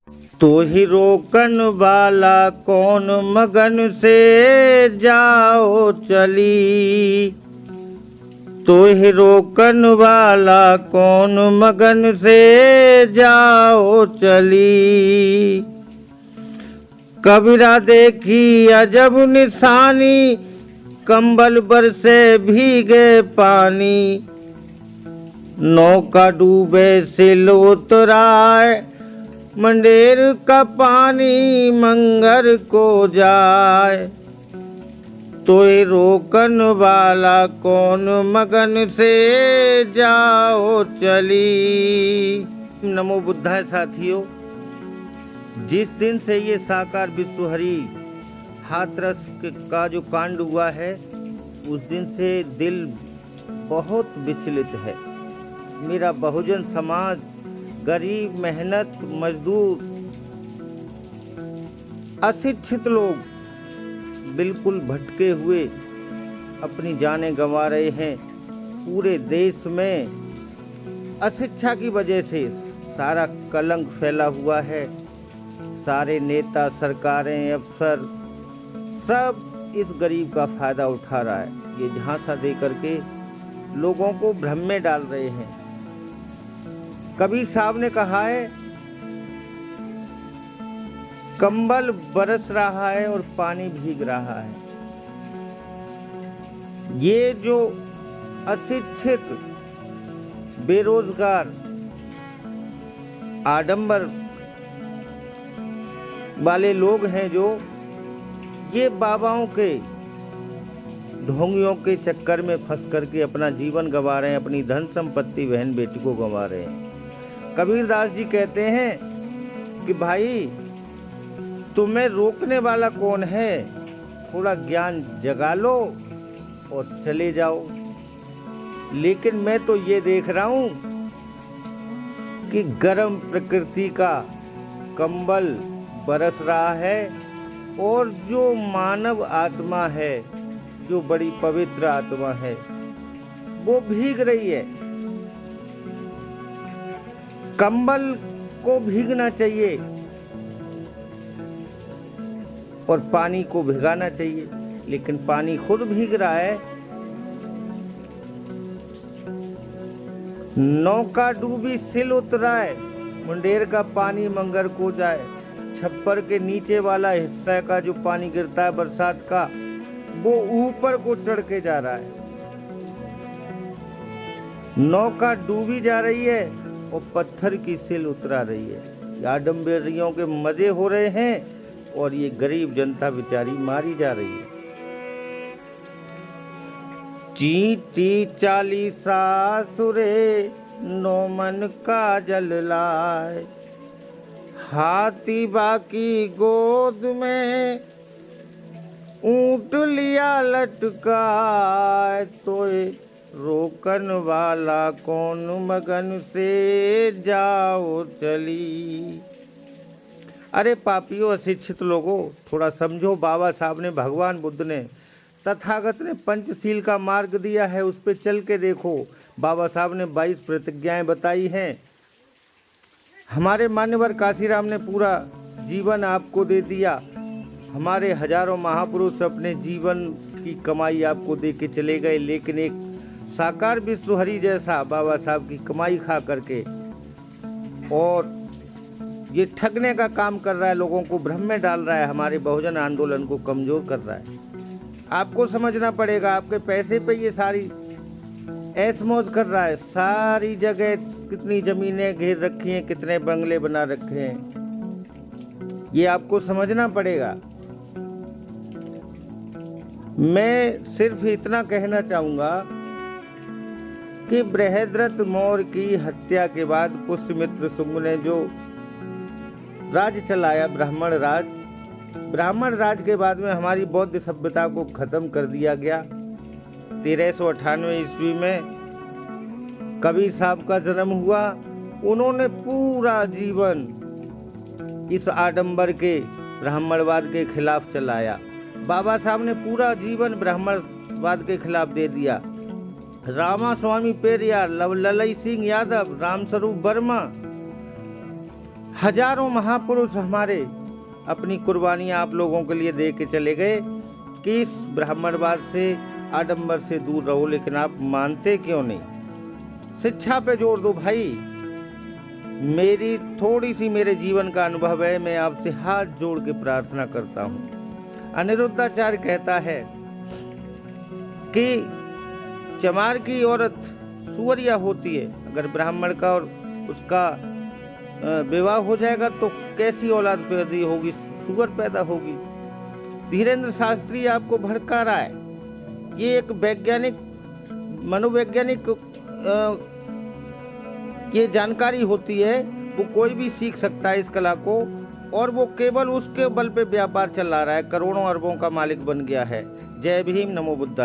तो ही रोकन वाला कौन मगन से जाओ चली, तो ही रोकन वाला कौन मगन से जाओ चली। कबीरा देखी अजब निशानी, कंबल बरसे भीगे पानी, नौका डूबे सिल उतराए, मंडेर का पानी मंगर को जाए। तो रोकन वाला कौन मगन से जाओ चली। नमो बुद्धाय साथियों, जिस दिन से ये साकार विश्वहरि हाथरस का जो कांड हुआ है, उस दिन से दिल बहुत विचलित है। मेरा बहुजन समाज, गरीब, मेहनत मजदूर, अशिक्षित लोग बिल्कुल भटके हुए अपनी जानें गंवा रहे हैं। पूरे देश में अशिक्षा की वजह से सारा कलंक फैला हुआ है। सारे नेता, सरकारें, अफसर सब इस गरीब का फायदा उठा रहा है। ये झांसा दे करके लोगों को भ्रम में डाल रहे हैं। कबीर साहब ने कहा है, कंबल बरस रहा है और पानी भीग रहा है। ये जो अशिक्षित, बेरोजगार, आडंबर वाले लोग हैं, जो ये बाबाओं के ढोंगियों के चक्कर में फंस करके अपना जीवन गंवा रहे हैं, अपनी धन संपत्ति, बहन बेटी को गंवा रहे हैं। कबीरदास जी कहते हैं कि भाई, तुम्हें रोकने वाला कौन है? थोड़ा ज्ञान जगा लो और चले जाओ। लेकिन मैं तो ये देख रहा हूं कि गर्म प्रकृति का कंबल बरस रहा है और जो मानव आत्मा है, जो बड़ी पवित्र आत्मा है, वो भीग रही है। कंबल को भीगना चाहिए और पानी को भिगाना चाहिए, लेकिन पानी खुद भीग रहा है। नौका डूबी सिल उतराए, मुंडेर का पानी मंगर को जाए। छप्पर के नीचे वाला हिस्सा का जो पानी गिरता है बरसात का, वो ऊपर को चढ़ के जा रहा है। नौका डूबी जा रही है और पत्थर की सिल उतरा रही है। आडंबरियों के मजे हो रहे हैं और ये गरीब जनता बेचारी मारी जा रही है। चींटी चालीसा सुरे, नो मन का जल लाए, हाथी बाकी गोद में, ऊंट लिया लटकाए। तो रोकन वाला कौन मगन से जाओ चली। अरे पापियों, अशिक्षित लोगों, थोड़ा समझो। बाबा साहब ने, भगवान बुद्ध ने, तथागत ने पंचशील का मार्ग दिया है, उस पर चल के देखो। बाबा साहब ने 22 प्रतिज्ञाएं बताई हैं। हमारे मान्यवर काशीराम ने पूरा जीवन आपको दे दिया। हमारे हजारों महापुरुष अपने जीवन की कमाई आपको दे के चले गए, लेकिन एक साकार विश्वहरि जैसा बाबा साहब की कमाई खा करके और ये ठगने का काम कर रहा है, लोगों को भ्रम में डाल रहा है, हमारे बहुजन आंदोलन को कमजोर कर रहा है। आपको समझना पड़ेगा, आपके पैसे पे ये सारी ऐश मौज कर रहा है। सारी जगह कितनी जमीनें घेर रखी हैं, कितने बंगले बना रखे हैं, ये आपको समझना पड़ेगा। मैं सिर्फ इतना कहना चाहूंगा कि बृहद्रथ मौर्य की हत्या के बाद पुष्यमित्र शुंग ने जो राज चलाया, ब्राह्मण राज के बाद में हमारी बौद्ध सभ्यता को खत्म कर दिया गया। 1398 ईस्वी में कबीर साहब का जन्म हुआ। उन्होंने पूरा जीवन इस आडंबर के ब्राह्मणवाद के खिलाफ चलाया। बाबा साहब ने पूरा जीवन ब्राह्मणवाद के खिलाफ दे दिया। रामास्वामी पेरियार, ललई सिंह यादव, रामस्वरूप वर्मा, हजारों महापुरुष हमारे अपनी कुर्बानियां आप लोगों के लिए दे के चले गए कि इस ब्राह्मणवाद से, आडंबर से दूर रहो, लेकिन आप मानते क्यों नहीं। शिक्षा पे जोर दो भाई। मेरी थोड़ी सी मेरे जीवन का अनुभव है, मैं आपसे हाथ जोड़ के प्रार्थना करता हूँ। अनिरुद्धाचार्य कहता है कि चमार की औरत सुअरिया होती है, अगर ब्राह्मण का और उसका विवाह हो जाएगा तो कैसी औलाद पैदा होगी, सुअर पैदा होगी। धीरेन्द्र शास्त्री आपको भड़का रहा है। ये एक वैज्ञानिक, मनोवैज्ञानिक ये जानकारी होती है, वो कोई भी सीख सकता है इस कला को, और वो केवल उसके बल पे व्यापार चला रहा है, करोड़ों अरबों का मालिक बन गया है। जय भीम, नमो बुद्धाय।